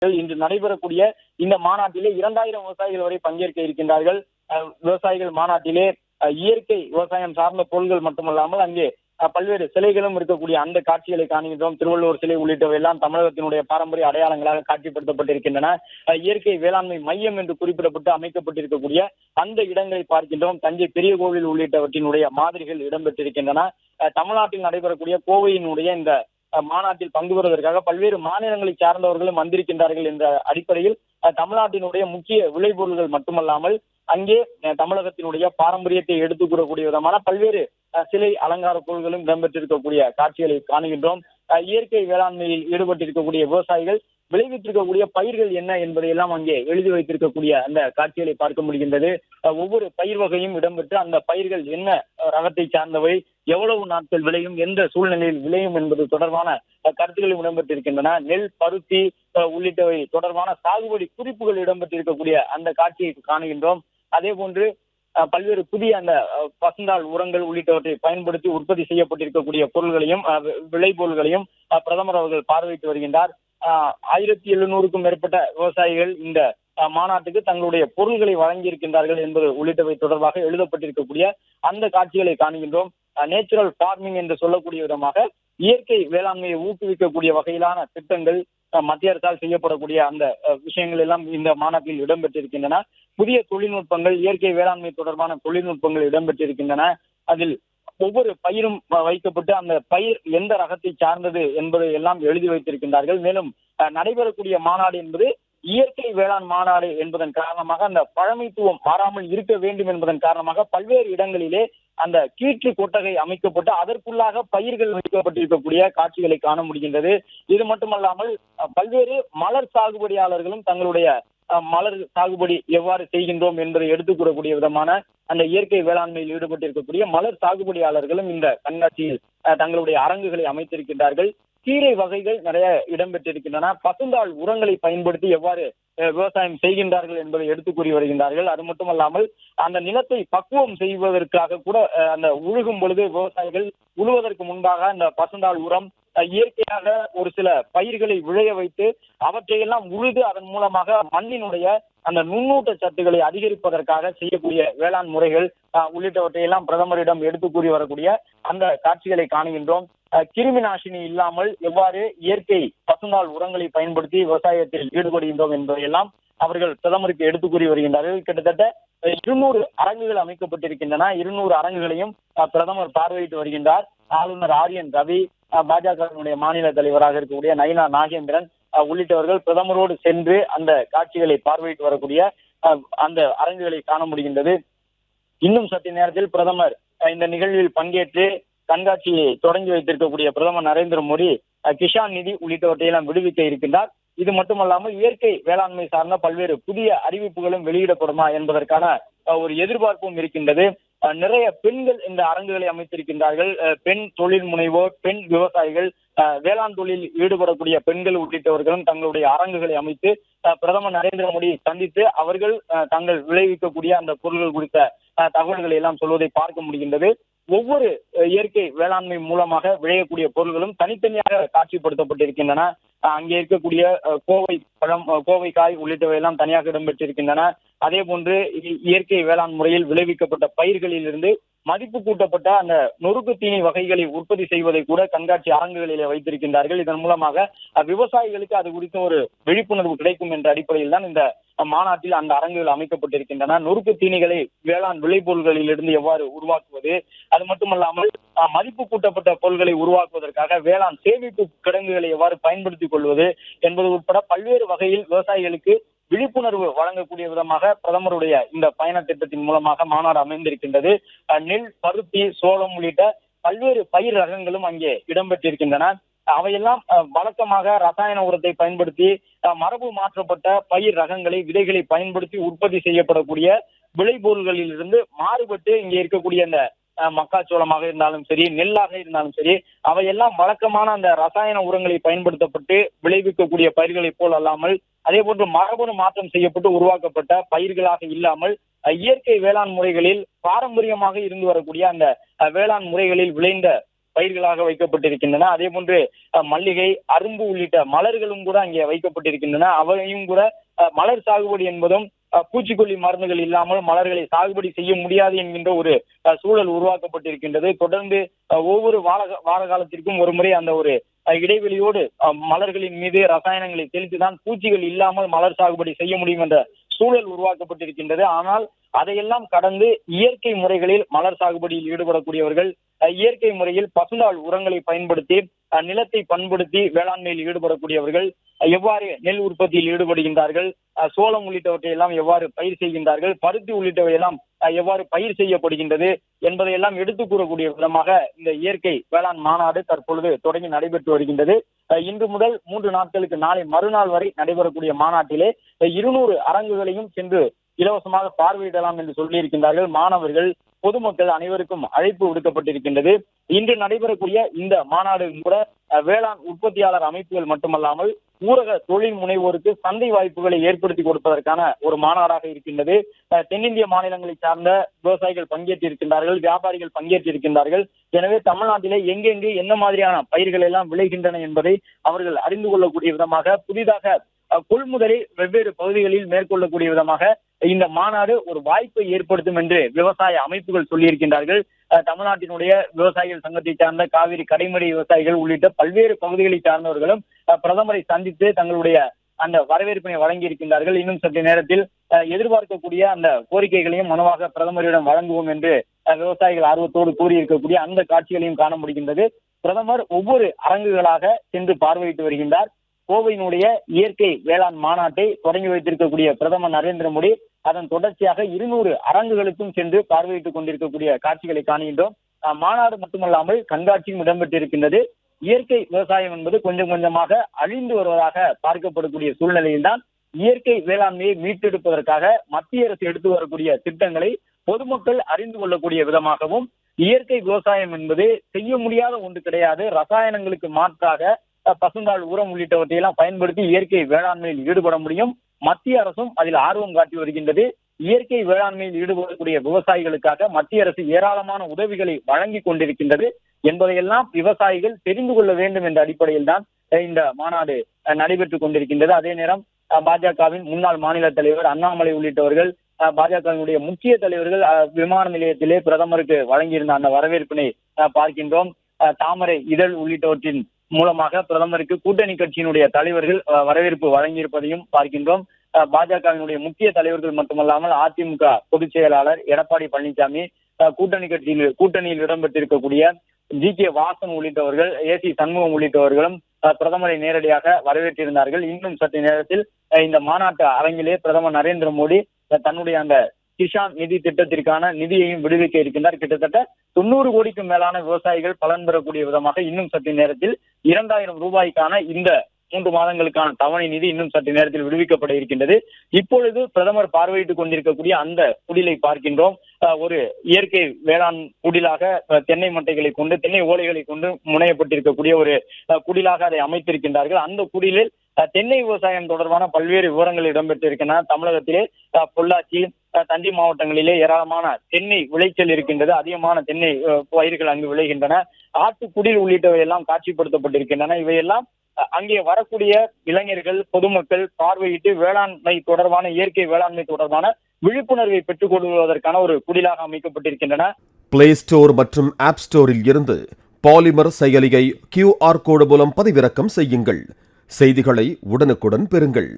இன்று நடைபெறக்கூடிய இந்த மாநாட்டிலே 2000 விவசாயிகள் வரை பங்கேற்க இருக்கின்றார்கள். விவசாயிகள் மாநாட்டிலே இயற்கை விவசாயம் சார்ந்த பொருட்கள் மட்டுமல்லாமல் அங்கே பல்வேறு சிலைகளும் இருக்கக்கூடிய அந்த காட்சிகளை காணுகின்றோம். திருவள்ளுவர் சிலை உள்ளிட்டவை எல்லாம் தமிழகத்தினுடைய பாரம்பரிய அடையாளங்களாக காட்சிப்படுத்தப்பட்டிருக்கின்றன. இயற்கை வேளாண்மை மையம் என்று குறிப்பிடப்பட்டு அமைக்கப்பட்டிருக்கக்கூடிய அந்த இடங்களை பார்க்கின்றோம். தஞ்சை பெரிய கோவில் உள்ளிட்டவற்றினுடைய மாதிரிகள் இடம்பெற்றிருக்கின்றன. தமிழ்நாட்டில் நடைபெறக்கூடிய கோவையினுடைய இந்த மாநாட்டில் பங்கு பெறுவதற்காக பல்வேறு மாநிலங்களை சார்ந்தவர்களும் வந்திருக்கின்றார்கள் என்ற அடிப்படையில் தமிழ்நாட்டினுடைய முக்கிய விளைபொருள்கள் மட்டுமல்லாமல் அங்கே தமிழகத்தினுடைய பாரம்பரியத்தை எடுத்துக் கூறக்கூடிய விதமான பல்வேறு சிலை அலங்கார பொருள்களும் இடம்பெற்றிருக்கக்கூடிய காட்சிகளை காணுகின்றோம். இயற்கை வேளாண்மையில் ஈடுபட்டிருக்கக்கூடிய விவசாயிகள் விளைவித்திருக்கக்கூடிய பயிர்கள் என்ன என்பதையெல்லாம் அங்கே எழுதி வைத்திருக்கக்கூடிய அந்த காட்சிகளை பார்க்க முடிகின்றது. ஒவ்வொரு பயிர் வகையும் இடம்பெற்று அந்த பயிர்கள் என்ன ரகத்தை சார்ந்தவை, எவ்வளவு நாட்கள் விளையும், எந்த சூழ்நிலையில் விளையும் என்பது தொடர்பான கருத்துக்களும் இடம்பெற்றிருக்கின்றன. நெல், பருத்தி உள்ளிட்டவை தொடர்பான சாகுபடி குறிப்புகள் இடம்பெற்றிருக்கக்கூடிய அந்த காட்சியை காணுகின்றோம். அதே போன்று பல்வேறு புதிய அந்த பசுந்தாள் உரங்கள் உள்ளிட்டவற்றை பயன்படுத்தி உற்பத்தி செய்யப்பட்டிருக்கக்கூடிய பொருள்களையும் விளைபொருள்களையும் பிரதமர் அவர்கள் பார்வையிட்டு வருகின்றார். 1700க்கும் மேற்பட்ட விவசாயிகள் இந்த மாநாட்டுக்கு தங்களுடைய பொருள்களை வழங்கியிருக்கின்றார்கள் என்பது உள்ளிட்டவை தொடர்பாக எழுதப்பட்டிருக்கக்கூடிய அந்த காட்சிகளை காணுகின்றோம். நேச்சுரல் ஃபார்மிங் என்று சொல்லக்கூடிய விதமாக இயற்கை வேளாண்மையை ஊக்குவிக்கக்கூடிய வகையிலான திட்டங்கள் மத்திய அரசால் செய்யப்படக்கூடிய அந்த விஷயங்கள் எல்லாம் இந்த மாநாட்டில் இடம்பெற்றிருக்கின்றன. புதிய தொழில்நுட்பங்கள், இயற்கை வேளாண்மை தொடர்பான தொழில்நுட்பங்கள் இடம்பெற்றிருக்கின்றன. அதில் ஒவ்வொரு பயிரும் வைக்கப்பட்டு அந்த பயிர் எந்த ரகத்தை சார்ந்தது என்பதை எல்லாம் எழுதி வைத்திருக்கின்றார்கள். மேலும் நடைபெறக்கூடிய மாநாடு என்பது இயற்கை வேளாண் மாநாடு என்பதன் காரணமாக அந்த பழமைத்துவம் மாறாமல் இருக்க வேண்டும் என்பதன் காரணமாக பல்வேறு இடங்களிலே அந்த கீற்று கொட்டகை அமைக்கப்பட்டு அதற்குள்ளாக பயிர்கள் வைக்கப்பட்டிருக்கக்கூடிய காட்சிகளை காண முடிகின்றது. இது மட்டுமல்லாமல் பல்வேறு மலர் சாகுபடியாளர்களும் தங்களுடைய மலர் சாகுபடி எவ்வாறு செய்கின்றோம் என்பதை எடுத்துக் கூறக்கூடிய விதமான அந்த இயற்கை வேளாண்மையில் ஈடுபட்டிருக்கக்கூடிய மலர் சாகுபடியாளர்களும் இந்த கண்காட்சியில் தங்களுடைய அரங்குகளை அமைத்திருக்கின்றார்கள். கீரை வகைகள் நிறைய இடம்பெற்றிருக்கின்றன. பசுந்தாள் உரங்களை பயன்படுத்தி எவ்வாறு விவசாயம் செய்கின்றார்கள் என்பதை எடுத்துக் கூறி வருகின்றார்கள். அது மட்டுமல்லாமல் அந்த நிலத்தை பக்குவம் செய்வதற்காக கூட அந்த உழுகும் பொழுது விவசாயிகள் உழுவதற்கு முன்பாக அந்த பசுந்தாள் உரம் இயற்கையாக ஒரு சில பயிர்களை விளைய வைத்து அவற்றையெல்லாம் உழுது அதன் மூலமாக மண்ணினுடைய அந்த நுண்ணூட்ட சத்துக்களை அதிகரிப்பதற்காக செய்யக்கூடிய வேளாண் முறைகள் உள்ளிட்டவற்றையெல்லாம் பிரதமரிடம் எடுத்து கூறி வரக்கூடிய அந்த காட்சிகளை காணுகின்றோம். கிருமி நாசினி இல்லாமல் எவ்வாறு இயற்கை பசுந்தாள் உரங்களை பயன்படுத்தி விவசாயத்தில் ஈடுபடுகின்றோம் என்பதையெல்லாம் அவர்கள் பிரதமருக்கு எடுத்து கூறி வருகின்றார்கள். கிட்டத்தட்ட 200 அரங்குகள் அமைக்கப்பட்டிருக்கின்றன. 200 அரங்குகளையும் பிரதமர் பார்வையிட்டு வருகின்றார். ஆளுநர் ஆர்.என். ரவி, பாஜகவினுடைய மாநில தலைவராக இருக்கக்கூடிய நயினா நாகேந்திரன் உள்ளிட்டவர்கள் பிரதமரோடு சென்று அந்த காட்சிகளை பார்வையிட்டு வரக்கூடிய அந்த அரங்குகளை காண முடிகின்றது. இன்னும் சற்று நேரத்தில் பிரதமர் இந்த நிகழ்வில் பங்கேற்று கண்காட்சியை தொடங்கி வைத்திருக்கக்கூடிய பிரதமர் நரேந்திர மோடி கிஷான் நிதி உள்ளிட்டவற்றையெல்லாம் விடுவிக்க இருக்கின்றார். இது மட்டுமல்லாமல் இயற்கை வேளாண்மை சார்ந்த பல்வேறு புதிய அறிவிப்புகளும் வெளியிடப்படுமா என்பதற்கான ஒரு எதிர்பார்ப்பும் இருக்கின்றது. நிறைய பெண்கள் இந்த அரங்குகளை அமைத்திருக்கின்றார்கள். பெண் தொழில் முனைவோர், பெண் விவசாயிகள், வேளாண் தொழில் ஈடுபடக்கூடிய பெண்கள் உள்ளிட்டவர்களும் தங்களுடைய அரங்குகளை அமைத்து பிரதமர் நரேந்திர மோடி சந்தித்து அவர்கள் தாங்கள் விளைவிக்கக்கூடிய அந்த பொருட்கள் குறித்த தகவல்களை எல்லாம் சொல்வதை பார்க்க முடிகின்றது. ஒவ்வொரு இயற்கை வேளாண்மை மூலமாக விளையக்கூடிய பொருட்களும் தனித்தனியாக காட்சிப்படுத்தப்பட்டிருக்கின்றன. அங்கே இருக்கக்கூடிய கோவை பழம், கோவைக்காய் உள்ளிட்டவை எல்லாம் தனியாக இடம்பெற்றிருக்கின்றன. அதே போன்று இயற்கை வேளாண் முறையில் விளைவிக்கப்பட்ட பயிர்களில் இருந்து மதிப்பு கூட்டப்பட்ட அந்த நொறுக்கு தீனி வகைகளை உற்பத்தி செய்வதை கூட கண்காட்சி அரங்குகளிலே வைத்திருக்கின்றார்கள். இதன் மூலமாக விவசாயிகளுக்கு அது குறித்த ஒரு விழிப்புணர்வு கிடைக்கும் என்ற அடிப்படையில் தான் இந்த மாநாட்டில் அந்த அரங்குகள் அமைக்கப்பட்டிருக்கின்றன. நொறுக்கு தீனிகளை வேளாண் விளைபொருள்களில் இருந்து எவ்வாறு உருவாக்குவது, அது மட்டுமல்லாமல் மதிப்பு கூட்டப்பட்ட பொருட்களை உருவாக்குவதற்காக வேளாண் சேமிப்பு கிடங்குகளை எவ்வாறு பயன்படுத்திக் கொள்வது என்பது உட்பட பல்வேறு வகையில் விவசாயிகளுக்கு விழிப்புணர்வு வழங்கக்கூடிய விதமாக பிரதமருடைய இந்த பயண திட்டத்தின் மூலமாக மாநாடு அமைந்திருக்கின்றது. நெல், பருத்தி, சோளம் உள்ளிட்ட பல்வேறு பயிர் ரகங்களும் அங்கே இடம்பெற்றிருக்கின்றன. அவையெல்லாம் வழக்கமாக ரசாயன உரத்தை பயன்படுத்தி மரபு மாற்றப்பட்ட பயிர் ரகங்களை, விதைகளை பயன்படுத்தி உற்பத்தி செய்யப்படக்கூடிய விளைபொருள்களில் இருந்து மாறுபட்டு இங்கே இருக்கக்கூடிய அந்த மக்காச்சோளமாக இருந்தாலும் சரி, நெல்லாக இருந்தாலும் சரி, அவையெல்லாம் வழக்கமான அந்த ரசாயன உரங்களை பயன்படுத்தப்பட்டு விளைவிக்கக்கூடிய பயிர்களைப் போல் அல்லாமல் அதே போன்று மரபணு மாற்றம் செய்யப்பட்டு உருவாக்கப்பட்ட பயிர்களாக இல்லாமல் இயற்கை வேளாண் முறைகளில் பாரம்பரியமாக இருந்து வரக்கூடிய அந்த வேளாண் முறைகளில் விளைந்த பயிர்களாக வைக்கப்பட்டிருக்கின்றன. அதே போன்று மல்லிகை, அரும்பு உள்ளிட்ட மலர்களும் கூட அங்கே வைக்கப்பட்டிருக்கின்றன. அவையும் கூட மலர் சாகுபடி என்பதும் பூச்சிக்கொல்லி மருந்துகள் இல்லாமல் மலர்களை சாகுபடி செய்ய முடியாது என்கின்ற ஒரு சூழல் உருவாக்கப்பட்டிருக்கின்றது. தொடர்ந்து ஒவ்வொரு வார காலத்திற்கும் ஒரு முறை அந்த ஒரு இடைவெளியோடு மலர்களின் மீது ரசாயனங்களை தெளித்துதான் பூச்சிகள் இல்லாமல் மலர் சாகுபடி செய்ய முடியும் என்ற சூழல் உருவாக்கப்பட்டிருக்கின்றது. ஆனால் அதையெல்லாம் கடந்து இயற்கை முறைகளில் மலர் சாகுபடியில் ஈடுபடக்கூடியவர்கள் இயற்கை முறையில் பசுந்தாள் உரங்களை பயன்படுத்தி நிலத்தை பண்படுத்தி வேளாண்மையில் ஈடுபடக்கூடியவர்கள் எவ்வாறு நெல் உற்பத்தியில் ஈடுபடுகின்றார்கள், சோளம் உள்ளிட்டவற்றை எல்லாம் எவ்வாறு பயிர் செய்கின்றார்கள், பருத்தி உள்ளிட்டவை எல்லாம் எவ்வாறு பயிர் செய்யப்படுகின்றது என்பதையெல்லாம் எடுத்துக் கூறக்கூடிய விதமாக இந்த இயற்கை வேளாண் மாநாடு தற்பொழுது தொடங்கி நடைபெற்று வருகின்றது. இன்று முதல் 3 நாட்களுக்கு நாளை மறுநாள் வரை நடைபெறக்கூடிய மாநாட்டிலே 200 அரங்குகளையும் சென்று இலவசமாக பார்வையிடலாம் என்று சொல்லியிருக்கின்றார்கள். மாணவர்கள், பொதுமக்கள் அனைவருக்கும் அழைப்பு விடுக்கப்பட்டிருக்கின்றது. இன்று நடைபெறக்கூடிய இந்த மாநாடு கூட வேளாண் உற்பத்தியாளர் அமைப்புகள் மட்டுமல்லாமல் ஊரக தொழில் முனைவோருக்கு சந்தை வாய்ப்புகளை ஏற்படுத்தி கொடுப்பதற்கான ஒரு மாநாடாக இருக்கின்றது. தென்னிந்திய மாநிலங்களை சார்ந்த விவசாயிகள் பங்கேற்றிருக்கின்றார்கள், வியாபாரிகள் பங்கேற்றிருக்கின்றார்கள். எனவே தமிழ்நாட்டிலே எங்கெங்கு என்ன மாதிரியான பயிர்கள் எல்லாம் விளைகின்றன என்பதை அவர்கள் அறிந்து கொள்ளக்கூடிய விதமாக புதிதாக கொள்முதலை வெவ்வேறு பகுதிகளில் மேற்கொள்ளக்கூடிய விதமாக இந்த மாநாடு ஒரு வாய்ப்பை ஏற்படுத்தும் என்று விவசாய அமைப்புகள் சொல்லியிருக்கின்றார்கள். தமிழ்நாட்டினுடைய விவசாயிகள் சங்கத்தை சார்ந்த காவிரி கடைமடை விவசாயிகள் உள்ளிட்ட பல்வேறு பகுதிகளை சார்ந்தவர்களும் பிரதமரை சந்தித்து தங்களுடைய அந்த வரவேற்பினை வழங்கி இருக்கின்றார்கள். இன்னும் சற்று நேரத்தில் எதிர்பார்க்கக்கூடிய அந்த கோரிக்கைகளையும் மனுவாக பிரதமரிடம் வழங்குவோம் என்று விவசாயிகள் ஆர்வத்தோடு கூறியிருக்கக்கூடிய அந்த காட்சிகளையும் காண முடிகின்றது. பிரதமர் ஒவ்வொரு அரங்குகளாக சென்று பார்வையிட்டு வருகின்றார். கோவையினுடைய இயற்கை வேளாண் மாநாட்டை தொடங்கி வைத்திருக்கக்கூடிய பிரதமர் நரேந்திர மோடி அதன் தொடர்ச்சியாக 200 அரங்குகளுக்கும் சென்று பார்வையிட்டுக் கொண்டிருக்கக்கூடிய காட்சிகளை காணுகின்றோம். மாநாடு மட்டுமல்லாமல் கண்காட்சியும் இடம்பெற்றிருக்கின்றது. இயற்கை விவசாயம் என்பது கொஞ்சம் கொஞ்சமாக அழிந்து வருவதாக பார்க்கப்படக்கூடிய சூழ்நிலையில்தான் இயற்கை வேளாண்மையை மீட்டெடுப்பதற்காக மத்திய அரசு எடுத்து வரக்கூடிய திட்டங்களை பொதுமக்கள் அறிந்து கொள்ளக்கூடிய விதமாகவும், இயற்கை விவசாயம் என்பது செய்ய முடியாத ஒன்று கிடையாது, ரசாயனங்களுக்கு மாற்றாக பசுந்தாள் உரம் உள்ளிட்டவற்றை எல்லாம் பயன்படுத்தி இயற்கை வேளாண்மையில் ஈடுபட முடியும். மத்திய அரசும் அதில் ஆர்வம் காட்டி வருகின்றது. இயற்கை வேளாண்மையில் ஈடுபடக்கூடிய விவசாயிகளுக்காக மத்திய அரசு ஏராளமான உதவிகளை வழங்கி கொண்டிருக்கின்றது என்பதையெல்லாம் விவசாயிகள் தெரிந்து கொள்ள வேண்டும் என்ற அடிப்படையில் தான் இந்த மாநாடு நடைபெற்றுக் கொண்டிருக்கின்றது. அதே நேரம் பாஜகவின் முன்னாள் மாநில தலைவர் அண்ணாமலை உள்ளிட்டவர்கள், பாஜகவினுடைய முக்கிய தலைவர்கள் விமான நிலையத்திலே பிரதமருக்கு வழங்கியிருந்த அந்த வரவேற்பினை பார்க்கின்றோம். தாமரை இதழ் உள்ளிட்டவற்றின் மூலமாக பிரதமருக்கு கூட்டணி கட்சியினுடைய தலைவர்கள் வரவேற்பு வழங்கியிருப்பதையும் பார்க்கின்றோம். பாஜகவினுடைய முக்கிய தலைவர்கள் மட்டுமல்லாமல் அதிமுக பொதுச் செயலாளர் எடப்பாடி பழனிசாமி, கூட்டணியில் இடம்பெற்றிருக்கக்கூடிய ஜி.கே. வாசன் உள்ளிட்டவர்கள், ஏ.சி. சண்முகம் உள்ளிட்டவர்களும் பிரதமரை நேரடியாக வரவேற்றிருந்தார்கள். இன்னும் சற்று நேரத்தில் இந்த மாநாட்டு அரங்கிலே பிரதமர் நரேந்திர மோடி தன்னுடைய அந்த கிஷான் நிதி திட்டத்திற்கான நிதியையும் விடுவிக்க இருக்கின்றார். கிட்டத்தட்ட 90 கோடிக்கும் மேலான விவசாயிகள் பலன் பெறக்கூடிய விதமாக இன்னும் சற்று நேரத்தில் 2000 ரூபாய்க்கான இந்த 3 மாதங்களுக்கான தவணை நிதி இன்னும் சற்று நேரத்தில் விடுவிக்கப்பட இருக்கின்றது. இப்பொழுது பிரதமர் பார்வையிட்டுக் கொண்டிருக்கக்கூடிய அந்த குடிலை பார்க்கின்றோம். ஒரு இயற்கை வேளாண் குடிலாக தென்னை மட்டைகளை கொண்டு, தென்னை ஓலைகளை கொண்டு முனையப்பட்டிருக்கக்கூடிய ஒரு குடிலாக அதை அமைத்திருக்கின்றார்கள். அந்த குடிலில் தென்னை விவசாயம் தொடர்பான பல்வேறு விவரங்கள் இடம்பெற்றிருக்கின்றன. தமிழகத்திலே பொள்ளாச்சி, தஞ்சை மாவட்டங்களிலே ஏராளமான தென்னை விளைச்சல் இருக்கின்றது. அதிகமான தென்னை பயிர்கள் அங்கு விளைகின்றன. ஆட்டுக்குடில் உள்ளிட்டவை எல்லாம் காட்சிப்படுத்தப்பட்டிருக்கின்றன. இவையெல்லாம் அங்கே வரக்கூடிய இளைஞர்கள், பொதுமக்கள் பார்வையிட்டு வேளாண்மை தொடர்பான, இயற்கை வேளாண்மை தொடர்பான விழிப்புணர்வை பெற்றுக் கொள்வதற்கான ஒரு குடிலாக அமைக்கப்பட்டிருக்கின்றன. பிளே ஸ்டோர் மற்றும் ஆப் ஸ்டோரில் இருந்து பாலிமர் செயலியை QR கோடு மூலம் பதிவிறக்கம் செய்யுங்கள். செய்திகளை உடனுக்குடன் பெறுங்கள்.